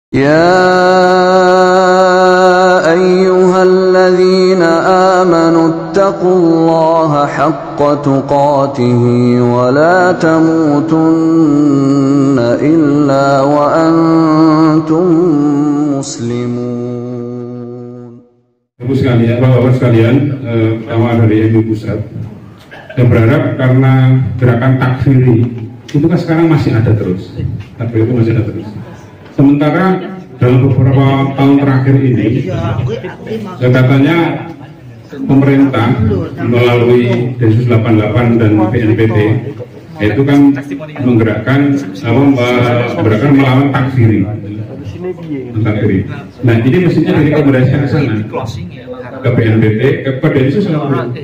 يا أيها الذين آمنوا اتقوا الله حق تقاته ولا تموتن إلا وأنتم مسلمون. Bapak-bapak sekalian, pertama dari MUI Pusat, dan berharap karena gerakan takfiri itu kan sekarang masih ada terus, takfir itu masih ada terus. Sementara dalam beberapa tahun terakhir ini, katanya pemerintah melalui Densus 88 dan BNPT itu kan menggerakkan melawan takfiri. Nah, ini mestinya direkomendasikan ke sana, ke BNPT, ke Densus 88,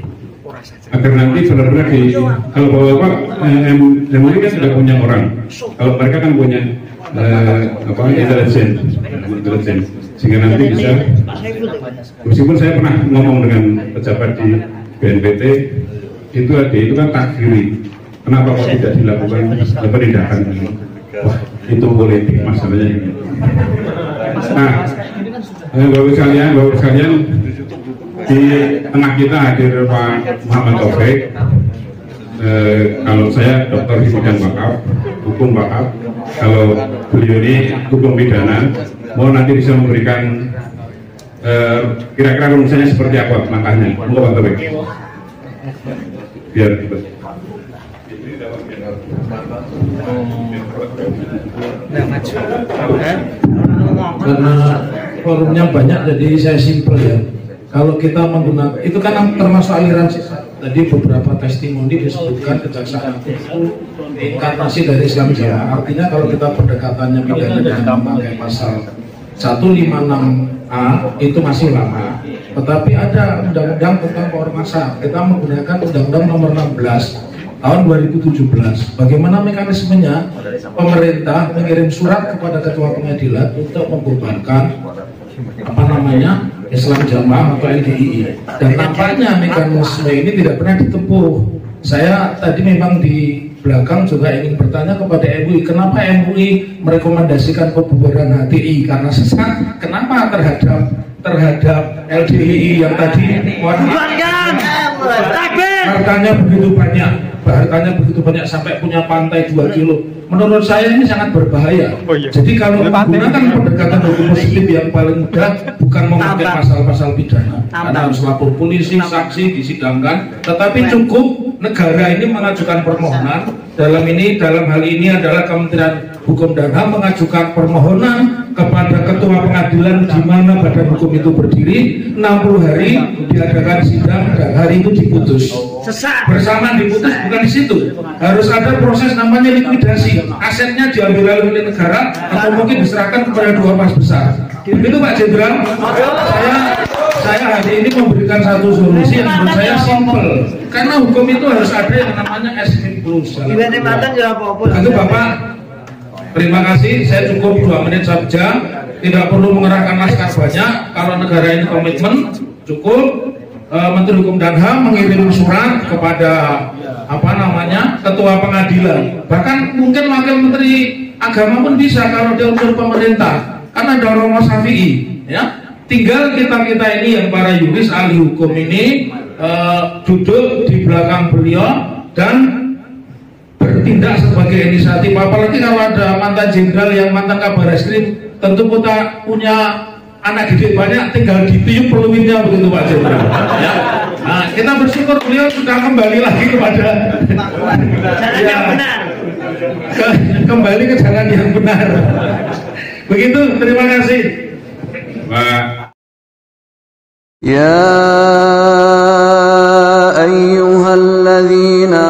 agar nanti benar-benar kalau bapak MUI kan sudah punya orang, kalau mereka kan punya intelijen, sehingga nanti bisa, meskipun saya pernah ngomong dengan pejabat di BNPT, itu kan takfiri, kenapa kok tidak dilakukan penindakan? Wah, itu politik masalahnya ini. Nah, bapak sekalian, di tengah kita hadir Pak Muhammad Taufik. Kalau saya dokter di bidang wakaf, hukum wakaf. Kalau beliau ini hukum pidana, mau nanti bisa memberikan kira-kira rumusnya seperti apa makanya. Mau Pak Taufik? Biar karena forumnya banyak, jadi saya simpel ya. Kalau kita menggunakan itu kan termasuk aliran sesat. Tadi beberapa testimoni disebutkan kejaksaan itu inkarnasi dari Islam Jamaah. Artinya kalau kita pendekatannya pidana dengan memakai pasal 156A itu masih lama. Tetapi ada undang-undang tentang keormasan. Kita menggunakan undang-undang nomor 16 tahun 2017. Bagaimana mekanismenya? Pemerintah mengirim surat kepada ketua pengadilan untuk membubarkan Islam Jamaah atau LDII, dan nampaknya mekanisme ini tidak pernah ditempuh. Saya tadi memang di belakang juga ingin bertanya kepada MUI, kenapa MUI merekomendasikan pembubaran HTI karena sesat? Kenapa terhadap LDII yang tadi hartanya begitu banyak sampai punya pantai 2 kilo? Menurut saya ini sangat berbahaya. Jadi kalau menggunakan pendekatan hukum positif yang paling mudah, bukan memakai pasal-pasal pidana, karena harus lapor polisi, saksi, disidangkan. Tetapi cukup negara ini mengajukan permohonan. Dalam hal ini adalah Kementerian Hukum dan HAM mengajukan permohonan kepada ketua pengadilan di mana badan hukum itu berdiri, 60 hari diadakan sidang dan hari itu diputus. Bersamaan diputus, bukan di situ. Harus ada proses namanya likuidasi. Asetnya diambil oleh negara atau mungkin diserahkan kepada 2 pas besar. Begitu Pak Jenderal. Saya hari ini memberikan satu solusi yang menurut saya simpel. Karena hukum itu harus ada yang namanya SIM plus. Itu Bapak, terima kasih. Saya cukup 2 menit saja. Tidak perlu mengerahkan laskar banyak. Kalau negara ini komitmen, cukup. Menteri Hukum dan HAM mengirim surat kepada ketua pengadilan. Bahkan mungkin wakil Menteri Agama pun bisa kalau dia unsur pemerintah. Kan ada Romo Syafi'i, ya. Tinggal kita ini yang para yuris ahli hukum ini duduk di belakang beliau dan bertindak sebagai inisiatif. Apalagi kalau ada mantan jenderal yang mantan kabar eskrim, tentu kita punya anak didik banyak, tinggal ditiup peluitnya, begitu Pak Jenderal. Ya. Nah, kita bersyukur beliau sudah kembali lagi kepada jalan yang benar. Kembali ke jalan yang benar. Begitu, terima kasih. Pak. Ya ayyuhalladzina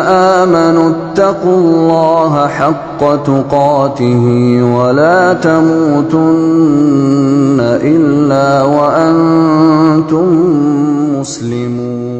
amanu ittaqullaha haqqa tuqatihi wa la tamutunna illa wa antum muslimun.